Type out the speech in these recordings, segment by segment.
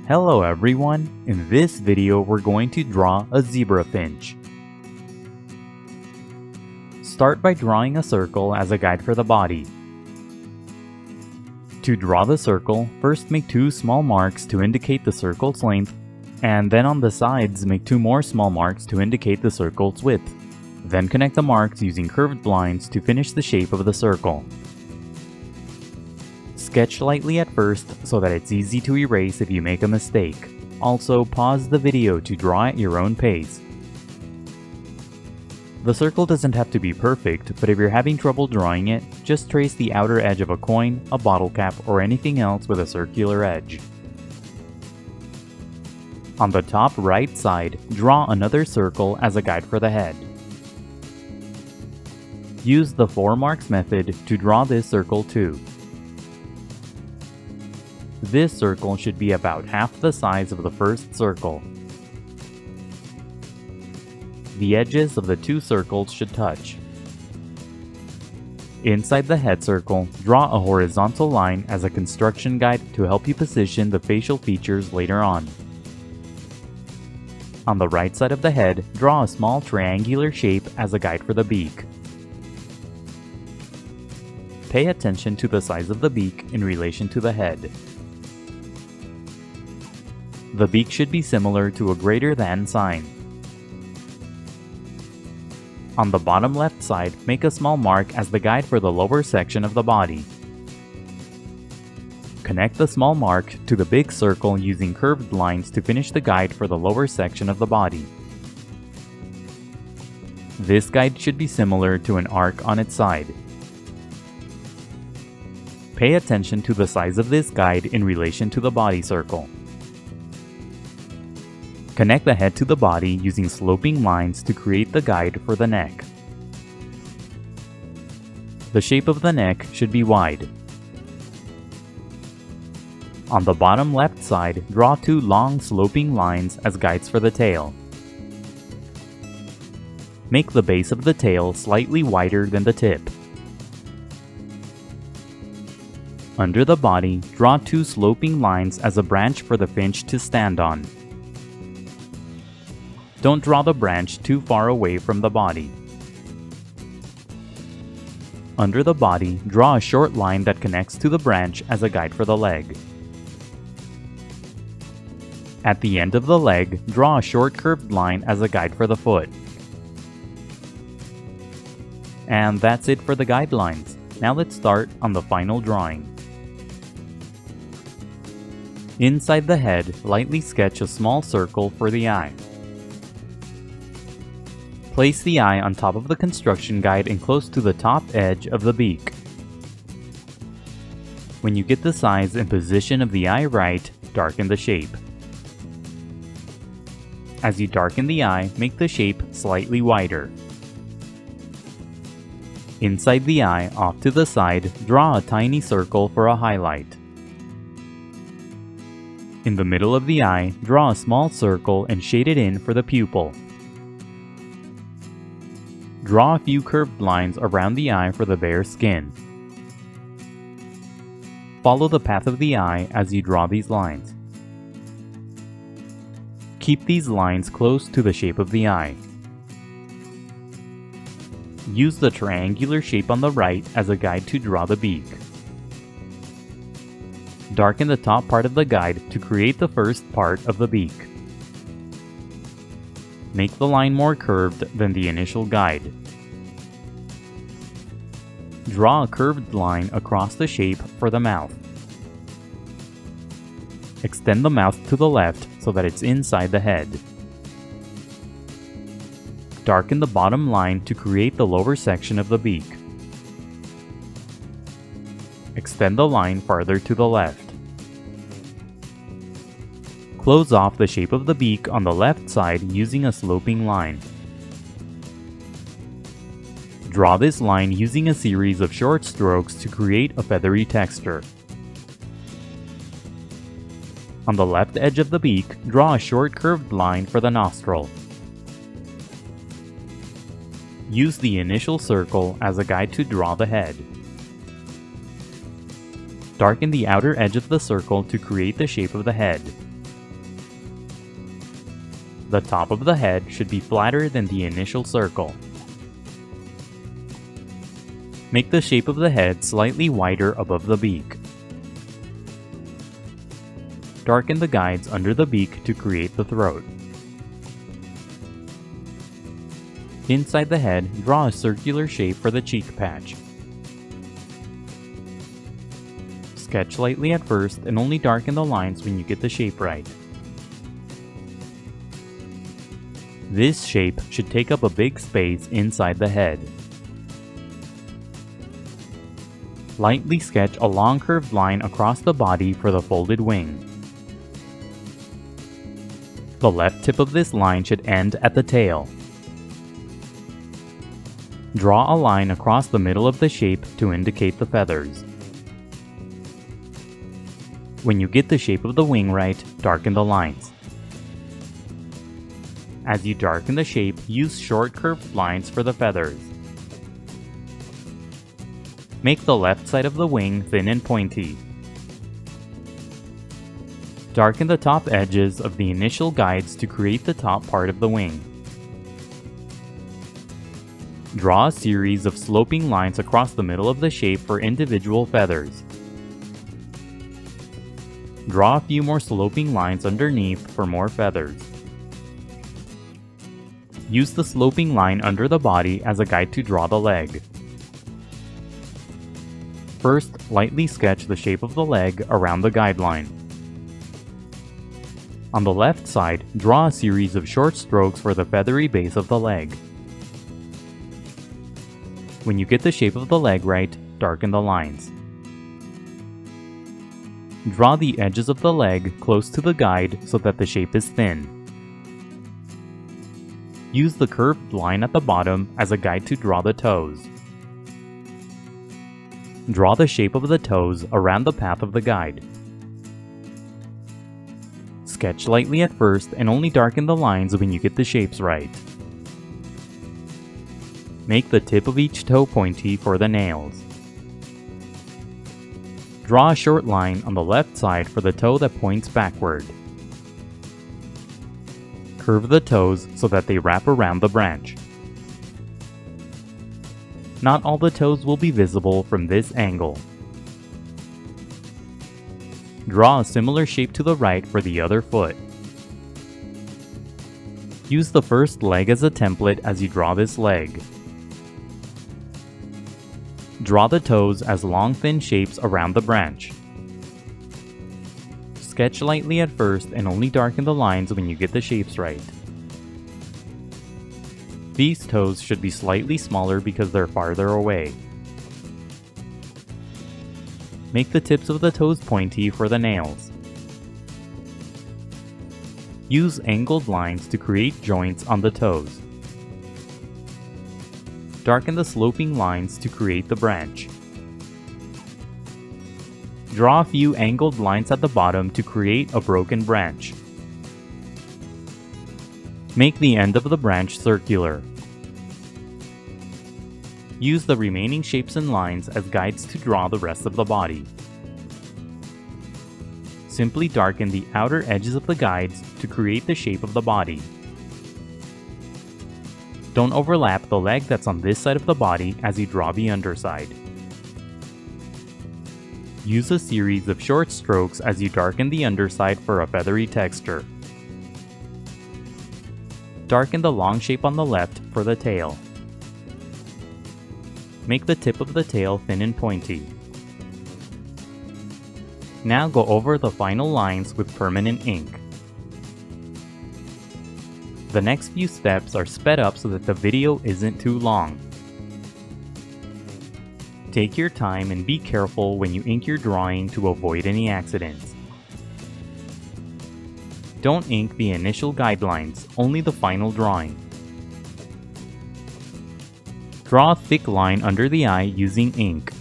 Hello everyone, in this video we're going to draw a zebra finch. Start by drawing a circle as a guide for the body. To draw the circle, first make two small marks to indicate the circle's length, and then on the sides make two more small marks to indicate the circle's width. Then connect the marks using curved lines to finish the shape of the circle. Sketch lightly at first so that it's easy to erase if you make a mistake. Also, pause the video to draw at your own pace. The circle doesn't have to be perfect, but if you're having trouble drawing it, just trace the outer edge of a coin, a bottle cap, or anything else with a circular edge. On the top right side, draw another circle as a guide for the head. Use the 4 marks method to draw this circle too. This circle should be about half the size of the first circle. The edges of the two circles should touch. Inside the head circle, draw a horizontal line as a construction guide to help you position the facial features later on. On the right side of the head, draw a small triangular shape as a guide for the beak. Pay attention to the size of the beak in relation to the head. The beak should be similar to a greater than sign. On the bottom left side, make a small mark as the guide for the lower section of the body. Connect the small mark to the big circle using curved lines to finish the guide for the lower section of the body. This guide should be similar to an arc on its side. Pay attention to the size of this guide in relation to the body circle. Connect the head to the body using sloping lines to create the guide for the neck. The shape of the neck should be wide. On the bottom left side, draw 2 long sloping lines as guides for the tail. Make the base of the tail slightly wider than the tip. Under the body, draw 2 sloping lines as a branch for the finch to stand on. Don't draw the branch too far away from the body. Under the body, draw a short line that connects to the branch as a guide for the leg. At the end of the leg, draw a short curved line as a guide for the foot. And that's it for the guidelines. Now let's start on the final drawing. Inside the head, lightly sketch a small circle for the eye. Place the eye on top of the construction guide and close to the top edge of the beak. When you get the size and position of the eye right, darken the shape. As you darken the eye, make the shape slightly wider. Inside the eye, off to the side, draw a tiny circle for a highlight. In the middle of the eye, draw a small circle and shade it in for the pupil. Draw a few curved lines around the eye for the bare skin. Follow the path of the eye as you draw these lines. Keep these lines close to the shape of the eye. Use the triangular shape on the right as a guide to draw the beak. Darken the top part of the guide to create the first part of the beak. Make the line more curved than the initial guide. Draw a curved line across the shape for the mouth. Extend the mouth to the left so that it's inside the head. Darken the bottom line to create the lower section of the beak. Extend the line farther to the left. Close off the shape of the beak on the left side using a sloping line. Draw this line using a series of short strokes to create a feathery texture. On the left edge of the beak, draw a short curved line for the nostril. Use the initial circle as a guide to draw the head. Darken the outer edge of the circle to create the shape of the head. The top of the head should be flatter than the initial circle. Make the shape of the head slightly wider above the beak. Darken the guides under the beak to create the throat. Inside the head, draw a circular shape for the cheek patch. Sketch lightly at first and only darken the lines when you get the shape right. This shape should take up a big space inside the head. Lightly sketch a long curved line across the body for the folded wing. The left tip of this line should end at the tail. Draw a line across the middle of the shape to indicate the feathers. When you get the shape of the wing right, darken the lines. As you darken the shape, use short curved lines for the feathers. Make the left side of the wing thin and pointy. Darken the top edges of the initial guides to create the top part of the wing. Draw a series of sloping lines across the middle of the shape for individual feathers. Draw a few more sloping lines underneath for more feathers. Use the sloping line under the body as a guide to draw the leg. First, lightly sketch the shape of the leg around the guideline. On the left side, draw a series of short strokes for the feathery base of the leg. When you get the shape of the leg right, darken the lines. Draw the edges of the leg close to the guide so that the shape is thin. Use the curved line at the bottom as a guide to draw the toes. Draw the shape of the toes around the path of the guide. Sketch lightly at first and only darken the lines when you get the shapes right. Make the tip of each toe pointy for the nails. Draw a short line on the left side for the toe that points backward. Curve the toes so that they wrap around the branch. Not all the toes will be visible from this angle. Draw a similar shape to the right for the other foot. Use the first leg as a template as you draw this leg. Draw the toes as long thin shapes around the branch. Sketch lightly at first and only darken the lines when you get the shapes right. These toes should be slightly smaller because they're farther away. Make the tips of the toes pointy for the nails. Use angled lines to create joints on the toes. Darken the sloping lines to create the branch. Draw a few angled lines at the bottom to create a broken branch. Make the end of the branch circular. Use the remaining shapes and lines as guides to draw the rest of the body. Simply darken the outer edges of the guides to create the shape of the body. Don't overlap the leg that's on this side of the body as you draw the underside. Use a series of short strokes as you darken the underside for a feathery texture. Darken the long shape on the left for the tail. Make the tip of the tail thin and pointy. Now go over the final lines with permanent ink. The next few steps are sped up so that the video isn't too long. Take your time and be careful when you ink your drawing to avoid any accidents. Don't ink the initial guidelines, only the final drawing. Draw a thick line under the eye using ink.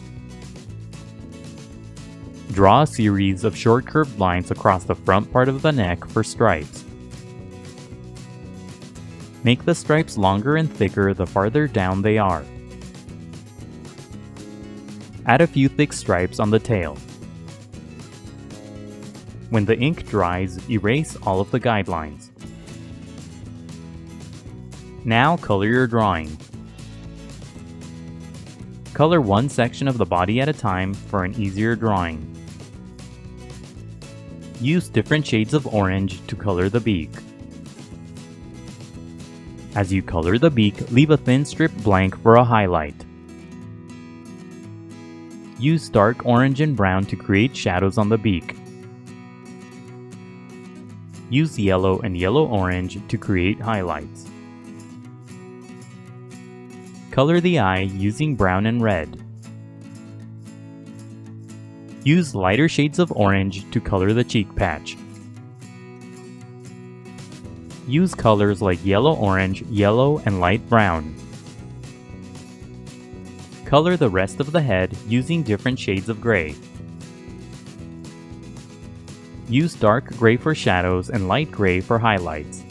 Draw a series of short curved lines across the front part of the neck for stripes. Make the stripes longer and thicker the farther down they are. Add a few thick stripes on the tail. When the ink dries, erase all of the guidelines. Now color your drawing. Color one section of the body at a time for an easier drawing. Use different shades of orange to color the beak. As you color the beak, leave a thin strip blank for a highlight. Use dark orange and brown to create shadows on the beak. Use yellow and yellow-orange to create highlights. Color the eye using brown and red. Use lighter shades of orange to color the cheek patch. Use colors like yellow-orange, yellow, and light brown. Color the rest of the head using different shades of gray. Use dark gray for shadows and light gray for highlights.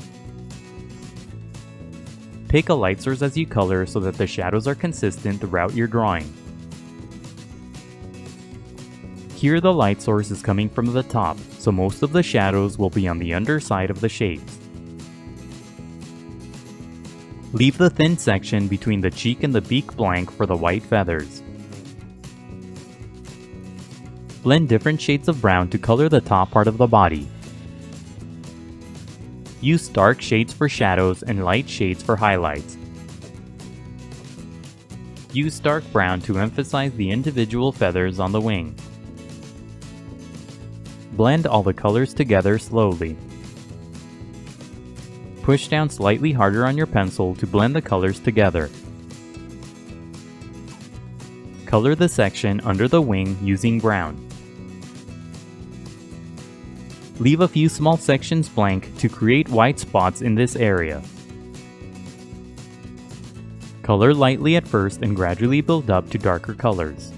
Pick a light source as you color so that the shadows are consistent throughout your drawing. Here the light source is coming from the top, so most of the shadows will be on the underside of the shapes. Leave the thin section between the cheek and the beak blank for the white feathers. Blend different shades of brown to color the top part of the body. Use dark shades for shadows and light shades for highlights. Use dark brown to emphasize the individual feathers on the wing. Blend all the colors together slowly. Push down slightly harder on your pencil to blend the colors together. Color the section under the wing using brown. Leave a few small sections blank to create white spots in this area. Color lightly at first and gradually build up to darker colors.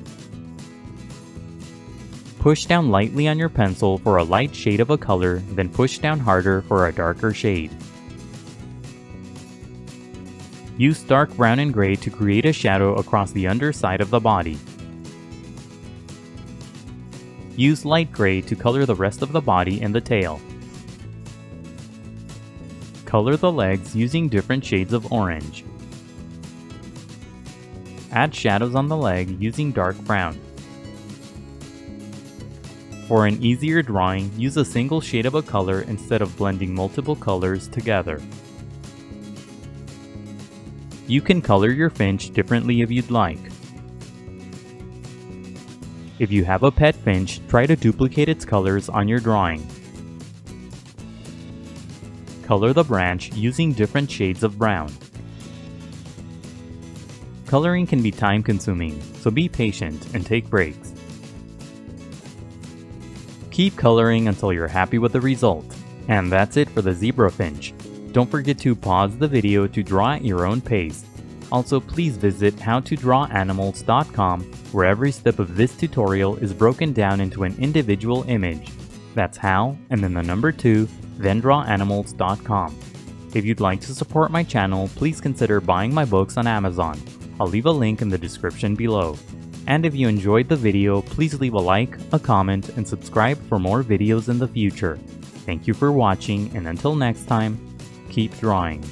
Push down lightly on your pencil for a light shade of a color, then push down harder for a darker shade. Use dark brown and gray to create a shadow across the underside of the body. Use light gray to color the rest of the body and the tail. Color the legs using different shades of orange. Add shadows on the leg using dark brown. For an easier drawing, use a single shade of a color instead of blending multiple colors together. You can color your finch differently if you'd like. If you have a pet finch, try to duplicate its colors on your drawing. Color the branch using different shades of brown. Coloring can be time-consuming, so be patient and take breaks. Keep coloring until you're happy with the result. And that's it for the zebra finch. Don't forget to pause the video to draw at your own pace. Also, please visit howtodrawanimals.com, where every step of this tutorial is broken down into an individual image. That's how, and then the number 2, then drawanimals.com. If you'd like to support my channel, please consider buying my books on Amazon. I'll leave a link in the description below. And if you enjoyed the video, please leave a like, a comment, and subscribe for more videos in the future. Thank you for watching, and until next time, keep drawing.